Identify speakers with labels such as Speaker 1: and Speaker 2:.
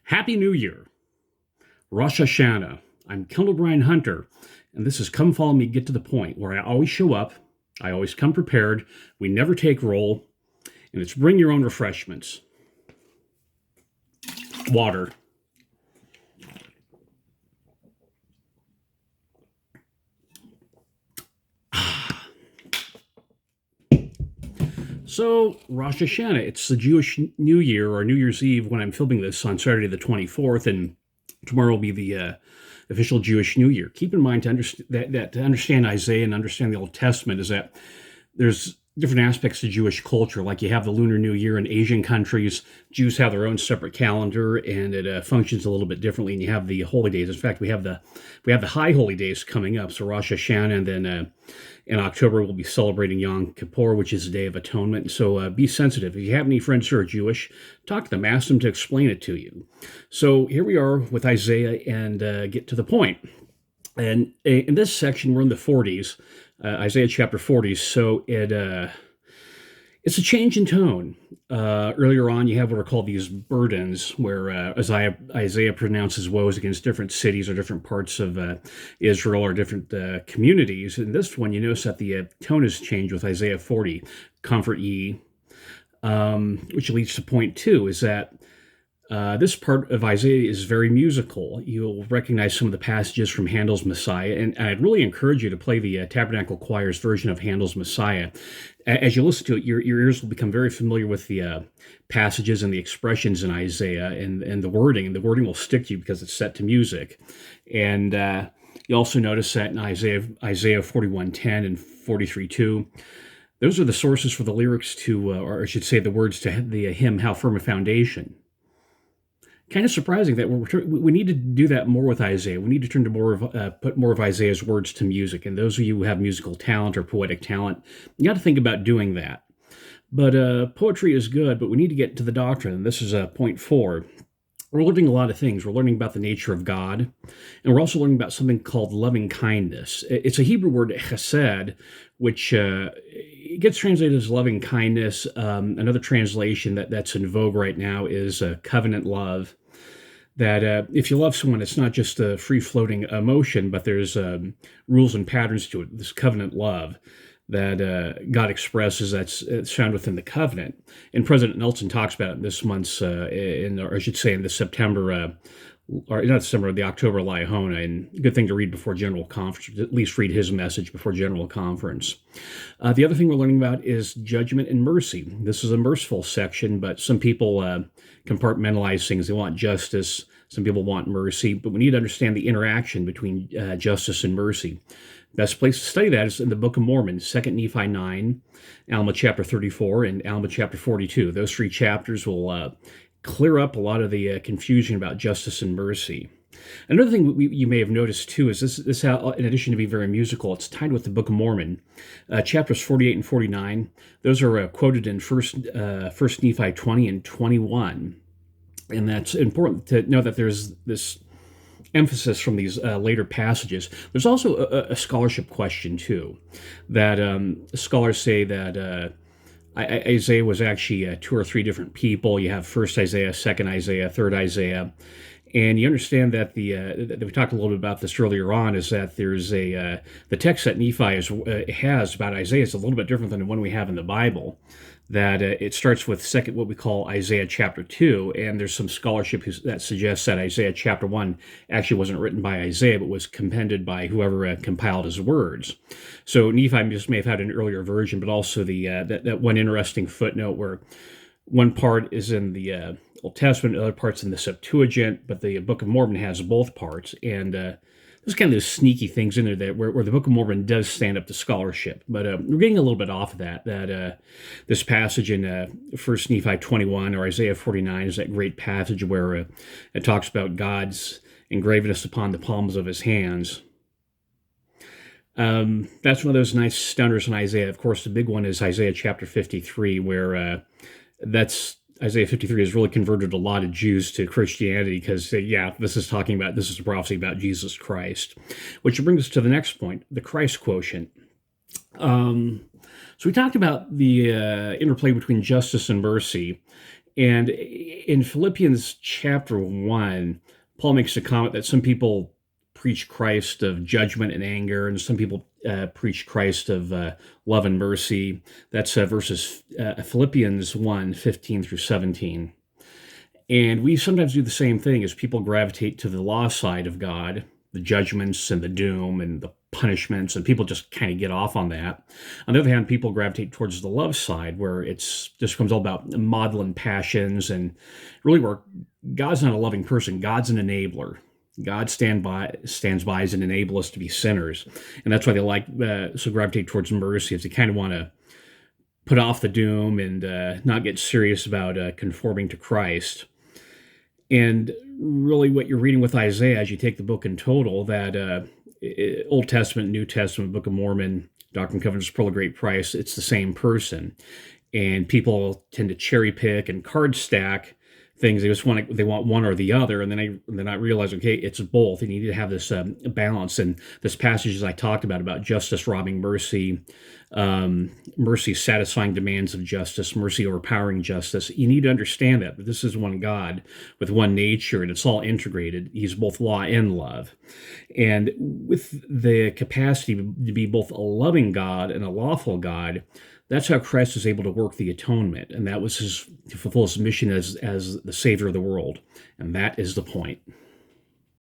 Speaker 1: Happy New Year, Rosh Hashanah. I'm Kendall Brian Hunter, and this is Come Follow Me, Get to the Point, where I always show up, I always come prepared, we never take roll, and it's bring your own refreshments. Water. So, Rosh Hashanah, it's the Jewish New Year, or New Year's Eve, when I'm filming this on Saturday the 24th, and tomorrow will be the official Jewish New Year. Keep in mind that to understand Isaiah and understand the Old Testament is that there's different aspects to Jewish culture. Like you have the Lunar New Year in Asian countries. Jews have their own separate calendar, and it functions a little bit differently. And you have the holy days. In fact, we have the high holy days coming up. So Rosh Hashanah, and then in October we'll be celebrating Yom Kippur, which is the Day of Atonement. So be sensitive. If you have any friends who are Jewish, talk to them. Ask them to explain it to you. So here we are with Isaiah, and get to the point. And in this section, we're in the 40s. Isaiah chapter 40. So it's a change in tone. Earlier on, you have what are called these burdens, where Isaiah pronounces woes against different cities or different parts of Israel or different communities. In this one, you notice that the tone has changed with Isaiah 40. Comfort ye, which leads to point 2, is that this part of Isaiah is very musical. You'll recognize some of the passages from Handel's Messiah, and I'd really encourage you to play the Tabernacle Choir's version of Handel's Messiah. As you listen to it, your ears will become very familiar with the passages and the expressions in Isaiah and the wording, and the wording will stick to you because it's set to music. And you also notice that in Isaiah 41:10 and 43:2, those are the sources for the lyrics to, or I should say the words to the hymn, How Firm a Foundation. Kind of surprising that we need to do that more with Isaiah. We need to turn to put more of Isaiah's words to music. And those of you who have musical talent or poetic talent, you got to think about doing that. But poetry is good, but we need to get to the doctrine. And this is point 4. We're learning a lot of things. We're learning about the nature of God, and we're also learning about something called lovingkindness. It's a Hebrew word, Hesed, which gets translated as loving kindness. Another translation that's in vogue right now is covenant love. That if you love someone, it's not just a free-floating emotion, but there's rules and patterns to it, this covenant love that God expresses that's found within the covenant. And President Nelson talks about it in this month's, or I should say in the September, or not December, the October Liahona, and good thing to read before General Conference, at least read his message before General Conference. The other thing we're learning about is judgment and mercy. This is a merciful section, but some people compartmentalize things. They want justice. Some people want mercy, but we need to understand the interaction between justice and mercy. Best place to study that is in the Book of Mormon, 2 Nephi 9, Alma chapter 34, and Alma chapter 42. Those 3 chapters will clear up a lot of the confusion about justice and mercy. Another thing you may have noticed too is this how, in addition to being very musical, it's tied with the Book of Mormon. Chapters 48 and 49, those are quoted in First Nephi 20 and 21. And that's important to know that there's this emphasis from these later passages. There's also a scholarship question too, that scholars say that Isaiah was actually 2 or 3 different people. You have first Isaiah, second Isaiah, third Isaiah, and you understand that that we talked a little bit about this earlier on, is that there's the text that Nephi has about Isaiah is a little bit different than the one we have in the Bible. That it starts with what we call Isaiah chapter 2, and there's some scholarship that suggests that Isaiah chapter 1 actually wasn't written by Isaiah, but was compended by whoever compiled his words. So Nephi just may have had an earlier version, but also that one interesting footnote where one part is in the Old Testament, other parts in the Septuagint, but the Book of Mormon has both parts, and there's kind of those sneaky things in there where the Book of Mormon does stand up to scholarship. But we're getting a little bit off of that this passage in 1 Nephi 21 or Isaiah 49 is that great passage where it talks about God's engravedness upon the palms of his hands. That's one of those nice stunners in Isaiah. Of course, the big one is Isaiah chapter 53, where Isaiah 53 has really converted a lot of Jews to Christianity because, this is a prophecy about Jesus Christ. Which brings us to the next point, the Christ quotient. So we talked about the interplay between justice and mercy. And in Philippians chapter 1, Paul makes a comment that some people preach Christ of judgment and anger, and some people preach Christ of love and mercy. That's verses Philippians 1, 15 through 17. And we sometimes do the same thing as people gravitate to the law side of God, the judgments and the doom and the punishments, and people just kind of get off on that. On the other hand, people gravitate towards the love side, where it's just becomes all about maudlin passions, and really where God's not a loving person, God's an enabler. God stands by as an enable us to be sinners, and that's why they so gravitate towards mercy, is they kind of want to put off the doom and not get serious about conforming to Christ. And really, what you're reading with Isaiah, as you take the book in total, that Old Testament, New Testament, Book of Mormon, Doctrine and Covenants, Pearl of Great Price, it's the same person. And people tend to cherry pick and card stack things. They want one or the other, and then I realize, okay, it's both. And you need to have this balance. And this passage, as I talked about justice robbing mercy, mercy satisfying demands of justice, mercy overpowering justice. You need to understand that this is one God with one nature, and it's all integrated. He's both law and love, and with the capacity to be both a loving God and a lawful God. That's how Christ is able to work the atonement, and that was to fulfill his mission as the Savior of the world, and that is the point.